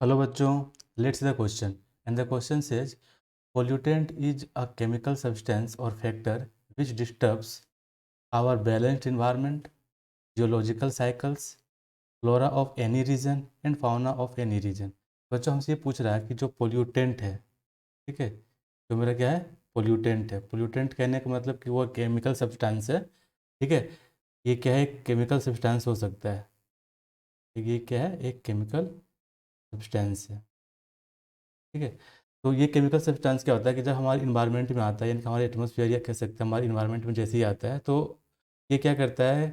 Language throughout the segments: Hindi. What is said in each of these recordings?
Hello बच्चों, let's see the question. And the question says, pollutant is a chemical substance or factor which disturbs our balanced environment, geological cycles, flora of any region and fauna of any region. बच्चों हमसे ये पूछ रहा है कि जो पोल्यूटेंट है, ठीक है, तो मेरा क्या है, पोल्यूटेंट है। पोल्यूटेंट कहने का मतलब कि वो केमिकल सब्सटेंस है, ठीक है। ये क्या है, केमिकल सब्सटेंस हो सकता है। ये क्या है, एक केमिकल सब्सटेंस है, ठीक है। तो ये केमिकल सब्सटेंस क्या होता है कि जब हमारे इन्वायरमेंट में आता है, यानी कि हमारे एटमॉस्फेयर या कह सकते हैं हमारे इन्वायरमेंट में जैसे ही आता है, तो ये क्या करता है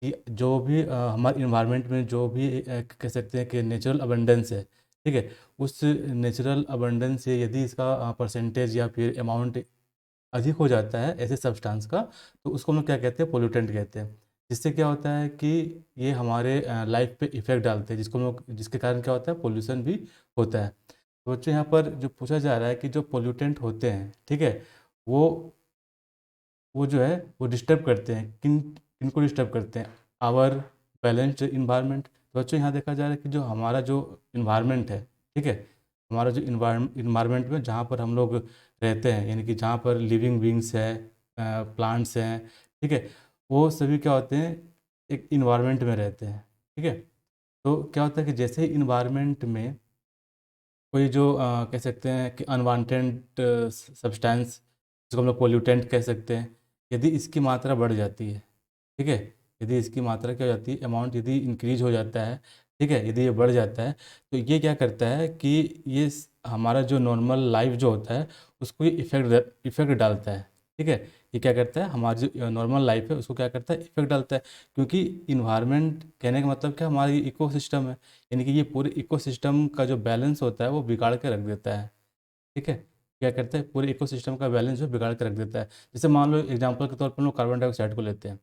कि जो भी हमारे इन्वायरमेंट में जो भी कह सकते हैं कि नेचुरल अबंडेंस है, ठीक है, उस नेचुरल अबंडेंस से यदि इसका परसेंटेज या फिर अमाउंट अधिक हो जाता है ऐसे सब्सटेंस का, तो उसको हम लोग क्या कहते हैं, पोल्यूटेंट कहते हैं। जिससे क्या होता है कि ये हमारे लाइफ पे इफेक्ट डालते हैं, जिसको हम लोग, जिसके कारण क्या होता है, पोल्यूशन भी होता है। तो बच्चों यहाँ पर जो पूछा जा रहा है कि जो पोल्यूटेंट होते हैं, ठीक है, वो वो जो है वो डिस्टर्ब करते हैं, किनको डिस्टर्ब करते हैं, आवर बैलेंस्ड इन्वायरमेंट। तो बच्चों यहाँ देखा जा रहा है कि जो हमारा जो इन्वायरमेंट है, ठीक है, हमारा जो इन्वायरमेंट में जहाँ पर हम लोग रहते हैं, यानी कि जहाँ पर लिविंग बींग्स है, प्लांट्स हैं, ठीक है, वो सभी क्या होते हैं, एक इन्वायरमेंट में रहते हैं, ठीक है। तो क्या होता है कि जैसे ही इन्वायरमेंट में कोई जो कह सकते हैं कि अनवांटेड सब्सटेंस, जिसको हम लोग पोल्यूटेंट कह सकते हैं, यदि इसकी मात्रा बढ़ जाती है, ठीक है, यदि इसकी मात्रा क्या हो जाती है, अमाउंट यदि इंक्रीज हो जाता है, ठीक है, यदि ये बढ़ जाता है, तो ये क्या करता है कि ये हमारा जो नॉर्मल लाइफ जो होता है उसको ये इफेक्ट इफेक्ट डालता है, ठीक है। ये क्या करता है, हमारी जो नॉर्मल लाइफ है उसको क्या करता है, इफेक्ट डालता है। क्योंकि इन्वायरमेंट कहने का मतलब क्या, हमारी इकोसिस्टम है, यानी कि ये पूरे इकोसिस्टम का जो बैलेंस होता है वो बिगाड़ के रख देता है, ठीक है। क्या करता है, पूरे इकोसिस्टम का बैलेंस जो बिगाड़ के रख देता है। जैसे मान लो एग्जांपल के तौर पर हम लोग कार्बन डाइऑक्साइड को लेते हैं।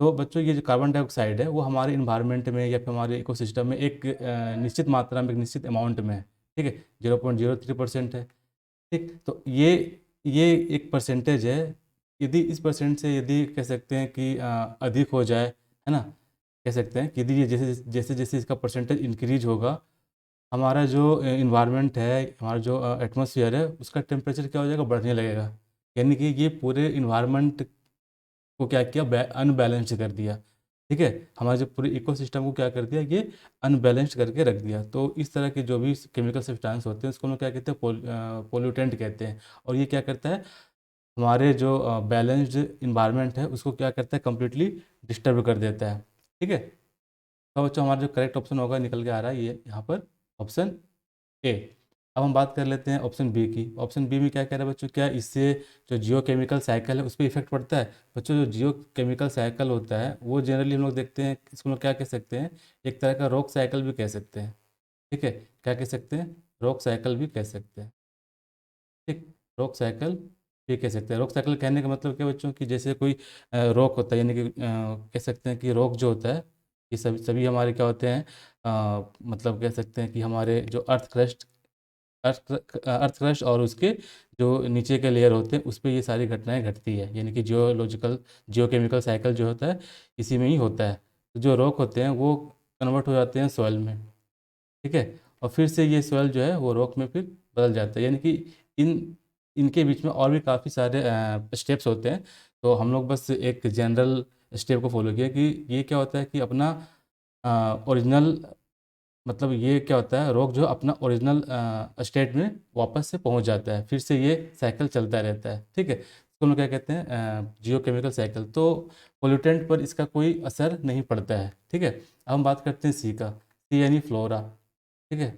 तो बच्चों ये जो कार्बन डाइऑक्साइड है वो हमारे इन्वायरमेंट में या फिर हमारे इकोसिस्टम में एक निश्चित मात्रा में, एक निश्चित अमाउंट में है, ठीक है, 0.03% है, ठीक। तो ये एक परसेंटेज है। यदि इस परसेंट से यदि कह सकते हैं कि अधिक हो जाए, है ना, कह सकते हैं कि यदि ये जैसे जैसे जैसे इसका परसेंटेज इंक्रीज होगा, हमारा जो इन्वायरमेंट है, हमारा जो एटमॉस्फेयर है, उसका टेम्परेचर क्या हो जाएगा, बढ़ने लगेगा। यानी कि ये पूरे इन्वायरमेंट को क्या किया, अनबैलेंस्ड कर दिया, ठीक है। हमारे जो पूरे इकोसिस्टम को क्या कर दिया, ये अनबैलेंस्ड करके रख दिया। तो इस तरह के जो भी केमिकल सब्सटेंस होते हैं उसको हम लोग क्या कहते हैं, पोल्यूटेंट कहते हैं। और ये क्या करता है, हमारे जो बैलेंस्ड इन्वायरमेंट है उसको क्या करता है, कम्प्लीटली डिस्टर्ब कर देता है, ठीक है। तो बच्चों हमारा जो करेक्ट ऑप्शन होगा निकल के आ रहा है ये यहाँ पर, ऑप्शन ए। अब हम बात कर लेते हैं ऑप्शन बी की। ऑप्शन बी में क्या कह रहा है बच्चों, क्या इससे जो जियो केमिकल साइकिल है उस पर इफेक्ट पड़ता है। बच्चों जो जियो केमिकल साइकिल होता है वो जनरली हम लोग देखते हैं, इसको हम लोग क्या कह सकते हैं, एक तरह का रॉक साइकिल भी कह सकते हैं, ठीक है। क्या कह सकते हैं, रॉक साइकिल भी कह सकते हैं, ठीक। रॉक साइकिल भी कह सकते हैं। रॉक साइकिल कहने का मतलब क्या बच्चों, कि जैसे कोई रॉक होता है, यानी कि कह सकते हैं कि रॉक जो होता है, ये सभी सभी हमारे क्या होते हैं, मतलब कह सकते हैं कि हमारे जो अर्थ क्रस्ट और उसके जो नीचे के लेयर होते हैं उस पर ये सारी घटनाएं घटती है, यानी कि जियोलॉजिकल जियोकेमिकल साइकिल जो होता है इसी में ही होता है। तो जो रॉक होते हैं वो कन्वर्ट हो जाते हैं सॉइल में, ठीक है, और फिर से ये सॉइल जो है वो रॉक में फिर बदल जाता है। यानी कि इन इनके बीच में और भी काफ़ी सारे स्टेप्स होते हैं। तो हम लोग बस एक जनरल स्टेप को फॉलो किया कि ये क्या होता है कि अपना ओरिजिनल, मतलब ये क्या होता है, रॉक जो अपना ओरिजिनल स्टेट में वापस से पहुंच जाता है, फिर से ये साइकिल चलता रहता है, ठीक है। इसको हम लोग क्या कहते हैं, जियोकेमिकल साइकिल। तो पोल्यूटेंट पर इसका कोई असर नहीं पड़ता है, ठीक है। अब हम बात करते हैं सी का। सी यानी फ्लोरा, ठीक है,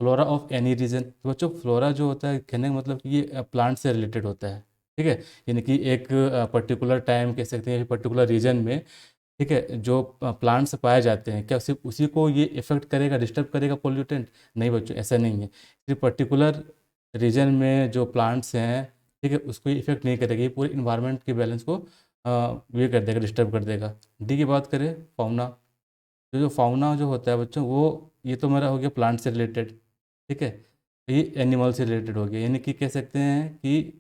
फ्लोरा ऑफ एनी रीजन। तो बच्चों फ्लोरा जो होता है कहने का मतलब कि ये प्लांट से रिलेटेड होता है, ठीक है। यानी कि एक पर्टिकुलर टाइम कह सकते हैं, पर्टिकुलर रीजन में, ठीक है, जो प्लांट्स पाए जाते हैं, क्या सिर्फ उसी को ये इफेक्ट करेगा, डिस्टर्ब करेगा पोल्यूटेंट? नहीं बच्चों, ऐसा नहीं है। सिर्फ पर्टिकुलर रीजन में जो प्लांट्स हैं, ठीक है, उसको ये इफेक्ट नहीं करेगा, ये पूरे इन्वायरमेंट के बैलेंस को ये कर देगा, डिस्टर्ब कर देगा। डी की बात करें, फाउना। तो जो फाउना जो होता है बच्चों, वो ये तो मेरा हो गया प्लांट से रिलेटेड, ठीक है। ये एनिमल से रिलेटेड हो गया, यानी कि कह सकते हैं कि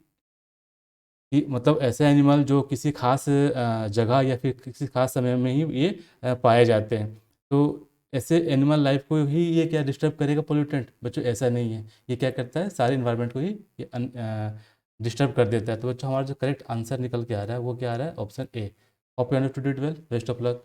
मतलब ऐसे एनिमल जो किसी खास जगह या फिर किसी खास समय में ही ये पाए जाते हैं। तो ऐसे एनिमल लाइफ को ही ये क्या डिस्टर्ब करेगा पोल्यूटेंट? बच्चों ऐसा नहीं है, ये क्या करता है, सारे इन्वायरमेंट को ही ये डिस्टर्ब कर देता है। तो बच्चों हमारा जो करेक्ट आंसर निकल के आ रहा है वो क्या आ रहा है, option A. Hope you understood it well, best of luck.